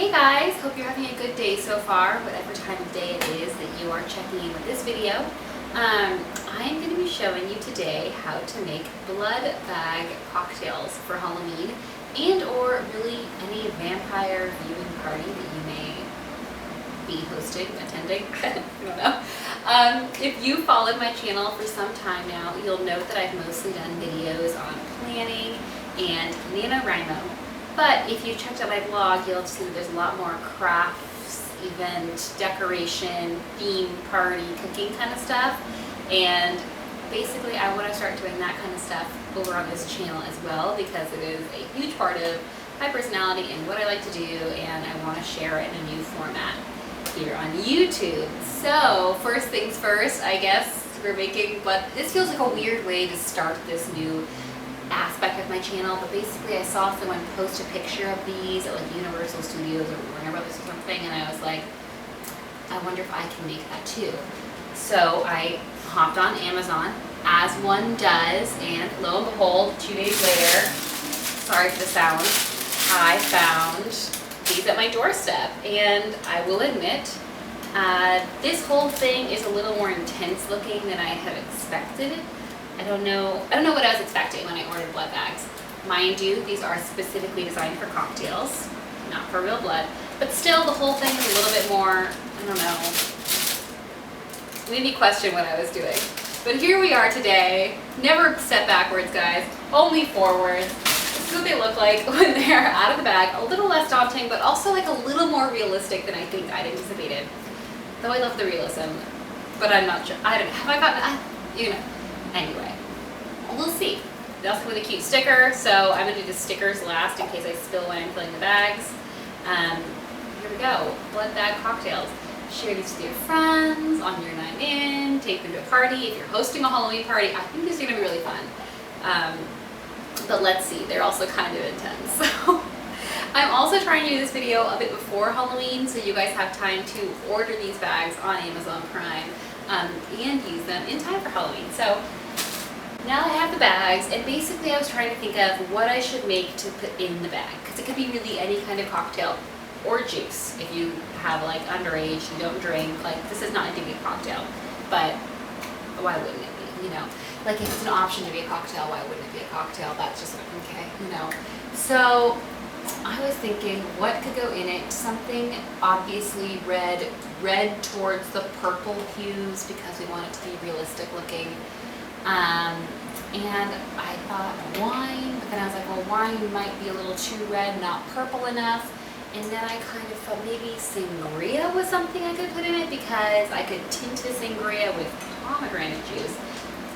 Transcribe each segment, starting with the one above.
Hey guys, hope you're having a good day so far, whatever time of day it is that you are checking in with this video. I'm going to be showing you today how to make blood bag cocktails for Halloween and or really any vampire viewing party that you may be hosting, attending, I don't know. If you followed my channel for some time now, you'll note that I've mostly done videos on planning and NaNoWriMo. But if you checked out my blog, you'll see that there's a lot more crafts, event, decoration, theme, party, cooking kind of stuff. And basically I want to start doing that kind of stuff over on this channel as well, because it is a huge part of my personality and what I like to do, and I want to share it in a new format here on YouTube. So first things first, I guess we're making, but this feels like a weird way to start this new aspect of my channel, but basically I saw someone post a picture of these at like Universal Studios or Warner Brothers or something, and I was like, I wonder if I can make that too. So I hopped on Amazon, as one does, and lo and behold, 2 days later, sorry for the sound, I found these at my doorstep. And I will admit, this whole thing is a little more intense looking than I had expected. I don't know what I was expecting when I ordered blood bags. Mind you, these are specifically designed for cocktails, not for real blood. But still, the whole thing is a little bit more, I don't know, made me question what I was doing. But here we are today. Never step backwards, guys, only forwards. This is what they look like when they're out of the bag. A little less daunting, but also like a little more realistic than I think I'd anticipated. Though I love the realism, but I'm not sure. I don't know. Have I gotten, Anyway, we'll see. They also come with a cute sticker, so I'm going to do the stickers last in case I spill when I'm filling the bags. Here we go, blood bag cocktails. Share these with your friends on your night in, take them to a party. If you're hosting a Halloween party, I think these are going to be really fun. But let's see, they're also kind of intense. So I'm also trying to do this video a bit before Halloween, so you guys have time to order these bags on Amazon Prime and use them in time for Halloween. So now I have the bags, and basically I was trying to think of what I should make to put in the bag, because it could be really any kind of cocktail or juice. If you have like underage, you don't drink, like this is not a be a cocktail, but why wouldn't it be, Like if it's an option to be a cocktail, why wouldn't it be a cocktail? That's just okay, So I was thinking what could go in it, something obviously red towards the purple hues because we want it to be realistic looking. And I thought wine, but then I was like, well, wine might be a little too red, not purple enough. And then I kind of thought maybe sangria was something I could put in it, because I could tint the sangria with pomegranate juice.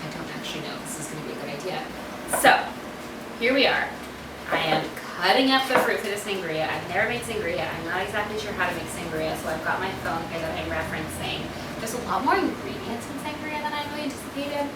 I don't actually know if this is going to be a good idea. So here we are. I am cutting up the fruit for the sangria. I've never made sangria. I'm not exactly sure how to make sangria, so I've got my phone here that I'm referencing. There's a lot more ingredients in sangria than I really anticipated.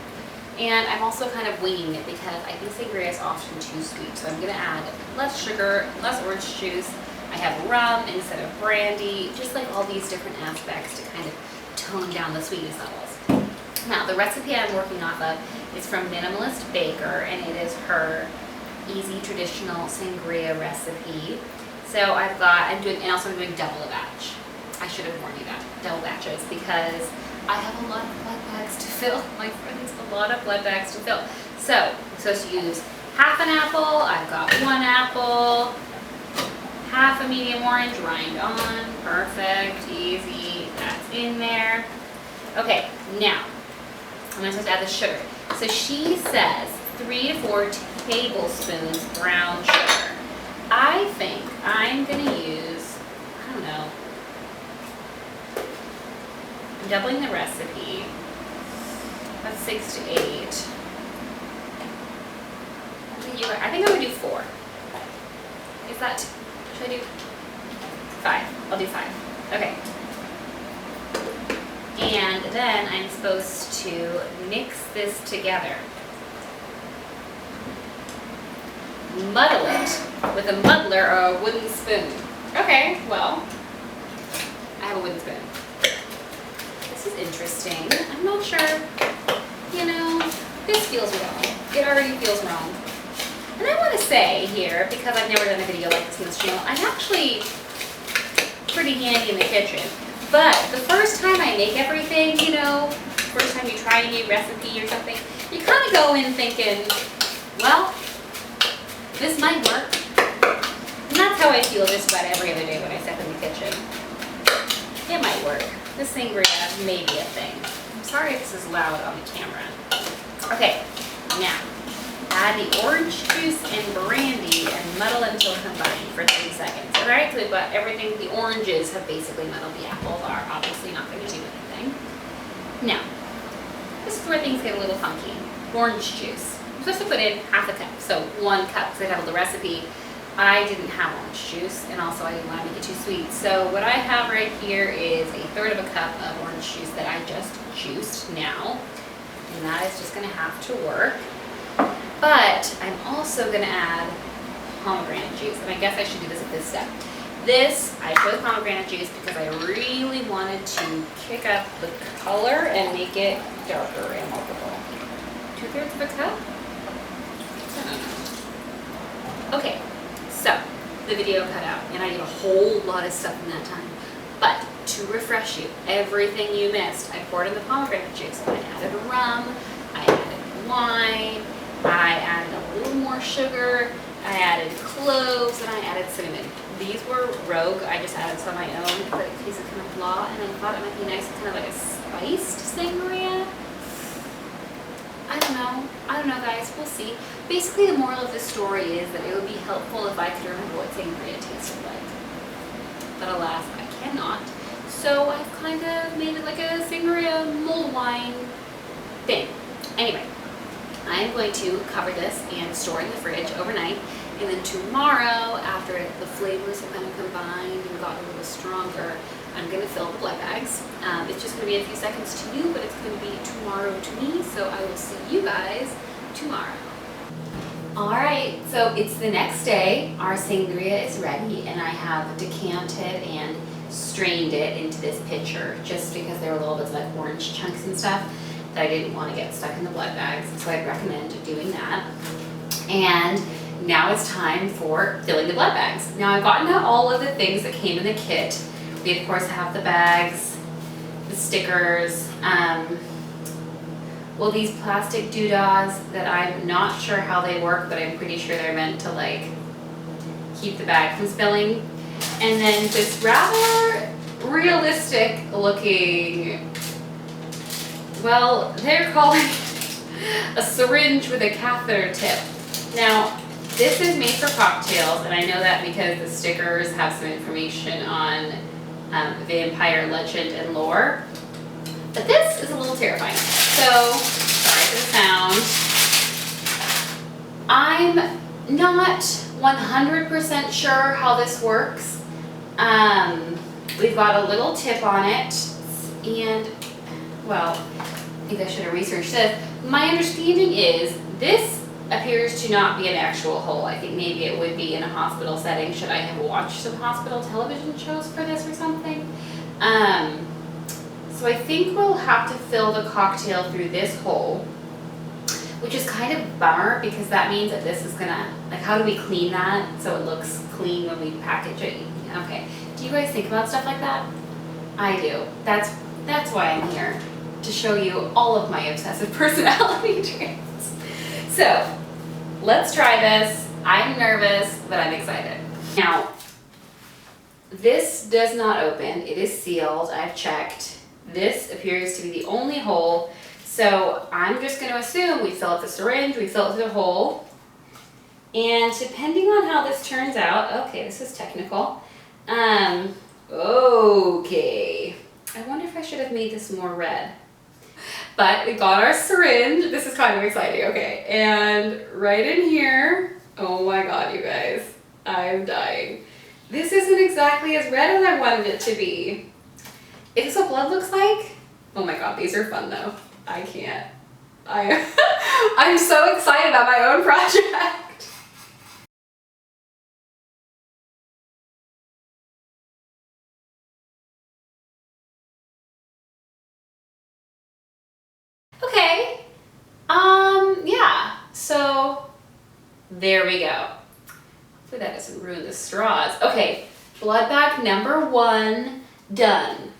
And I'm also kind of winging it because I think sangria is often too sweet. So I'm going to add less sugar, less orange juice. I have rum instead of brandy, just like all these different aspects to kind of tone down the sweetness levels. Now the recipe I'm working off of is from Minimalist Baker, and it is her easy traditional sangria recipe. So I'm doing double a batch. I should have warned you that, double batches, because I have a lot of blood bags to fill, my friends, a lot of blood bags to fill. So I'm supposed to use half an apple. I've got 1 apple, half a medium orange, rind on, perfect, easy, that's in there. Okay, now I'm supposed to add the sugar. So she says 3 to 4 tablespoons brown sugar. I think I'm going to use, I don't know, I'm doubling the recipe. That's 6 to 8. I think I'm going to do 4. Is that, should I do 5? I'll do 5. Okay. And then I'm supposed to mix this together. Muddle it with a muddler or a wooden spoon. Okay, well, I have a wooden spoon. This is interesting. I'm not sure, this feels wrong. It already feels wrong. And I want to say here, because I've never done a video like this on this channel, I'm actually pretty handy in the kitchen. But the first time I make everything, you know, first time you try a new recipe or something, you kind of go in thinking, well, this might work. And that's how I feel just about every other day when I step in the kitchen. It might work. This sangria may be a thing. I'm sorry if this is loud on the camera. Okay, now add the orange juice and brandy and muddle until combined for 30 seconds. Alright, so we've got everything. The oranges have basically muddled. The apples are obviously not going to do anything. Now, this is where things get a little funky. Orange juice. I'm supposed to put in half a cup, so 1 cup, because I have the recipe. I didn't have orange juice, and also I didn't want to make it too sweet. So what I have right here is 1/3 of a cup of orange juice that I just juiced now. And that is just going to have to work. But I'm also going to add pomegranate juice, and I guess I should do this at this step. This, I chose pomegranate juice because I really wanted to kick up the color and make it darker and more purple. 2/3 of a cup? I don't know. Okay, so the video cut out, and I did a whole lot of stuff in that time. But to refresh you, everything you missed, I poured in the pomegranate juice. I added rum, I added wine, I added a little more sugar, I added cloves, and I added cinnamon. These were rogue. I just added some of my own, but in case it's kind of blah, and I thought it might be nice, kind of like a spiced sangria. I don't know guys, we'll see. Basically the moral of this story is that it would be helpful if I could remember what sangria tasted like. But alas, I cannot. So I've kind of made it like a sangria mulled wine thing. Anyway, I'm going to cover this and store it in the fridge overnight. And then tomorrow, after the flavors have kind of combined and gotten a little stronger, I'm going to fill the blood bags. It's just going to be a few seconds to you, but it's going to be tomorrow to me. So I will see you guys tomorrow. Alright, so it's the next day. Our sangria is ready, and I have decanted and strained it into this pitcher just because there were little bits of like orange chunks and stuff that I didn't want to get stuck in the blood bags. So I'd recommend doing that. And now it's time for filling the blood bags. Now I've gotten out all of the things that came in the kit. We of course have the bags, the stickers, well, these plastic doodahs that I'm not sure how they work, but I'm pretty sure they're meant to like keep the bag from spilling. And then this rather realistic looking, well, they're calling it a syringe with a catheter tip. Now, this is made for cocktails, and I know that because the stickers have some information on vampire legend and lore. But this is a little terrifying. So, sorry for the sound. I'm not 100% sure how this works. We've got a little tip on it, and, well, I think I should have researched this. My understanding is this appears to not be an actual hole. I think maybe it would be in a hospital setting. Should I have watched some hospital television shows for this or something? So I think we'll have to fill the cocktail through this hole, which is kind of a bummer because that means that this is gonna, like, how do we clean that so it looks clean when we package it? Okay, do you guys think about stuff like that? I do. That's why I'm here, to show you all of my obsessive personality traits. So, let's try this. I'm nervous, but I'm excited. Now, this does not open. It is sealed. I've checked. This appears to be the only hole. So I'm just going to assume we fill up the syringe, we fill it through the hole. And depending on how this turns out, okay, this is technical. Okay. I wonder if I should have made this more red. But we got our syringe. This is kind of exciting. Okay, and right in here, oh my god, you guys, I'm dying. This isn't exactly as red as I wanted it to be. Is this what blood looks like? Oh my god, these are fun though. I can't. I'm so excited about my own project. Okay, yeah, so there we go. Hopefully that doesn't ruin the straws. Okay, Blood bag number 1 done.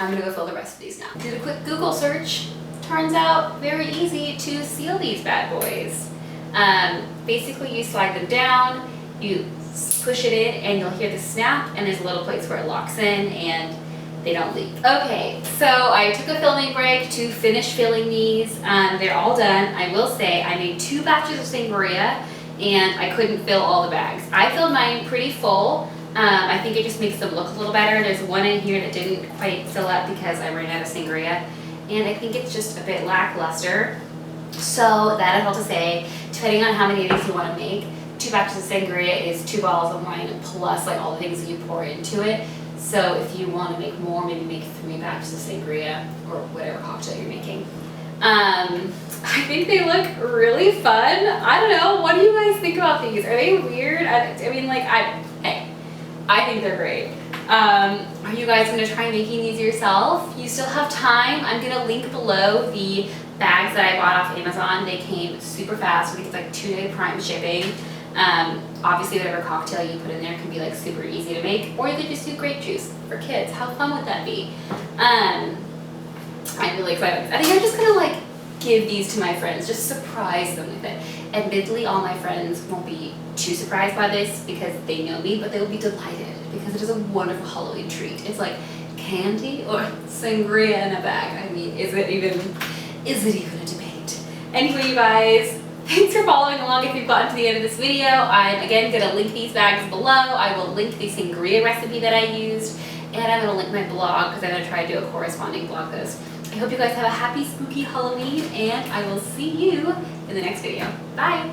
I'm gonna go fill the rest of these now. Did a quick Google search. Turns out very easy to seal these bad boys. Basically you slide them down, you push it in and you'll hear the snap, and there's a little place where it locks in and they don't leak. Okay, so I took a filming break to finish filling these. They're all done. I will say I made 2 batches of sangria and I couldn't fill all the bags. I filled mine pretty full. I think it just makes them look a little better. There's one in here that didn't quite fill up because I ran out of sangria, and I think it's just a bit lackluster. So that is all to say, depending on how many of these you want to make, 2 batches of sangria is 2 bottles of wine plus like all the things that you pour into it. So if you want to make more, maybe make 3 batches of sangria or whatever cocktail you're making. I think they look really fun. I don't know. What do you guys think about these? Are they weird? I mean, like, I think they're great. Are you guys going to try making these yourself? You still have time. I'm going to link below the bags that I bought off Amazon. They came super fast. I think it's like 2-day prime shipping. Obviously whatever cocktail you put in there can be like super easy to make, or you could just do grape juice for kids. How fun would that be? I'm really excited. I think I'm just gonna like give these to my friends, just surprise them with it. Admittedly, all my friends won't be too surprised by this because they know me, but they will be delighted because it is a wonderful Halloween treat. It's like candy or sangria in a bag. I mean, is it even a debate? Anyway, you guys, thanks for following along. If you've gotten to the end of this video, I'm again going to link these bags below. I will link the sangria recipe that I used, and I'm going to link my blog because I'm going to try to do a corresponding blog post. I hope you guys have a happy spooky Halloween, and I will see you in the next video. Bye!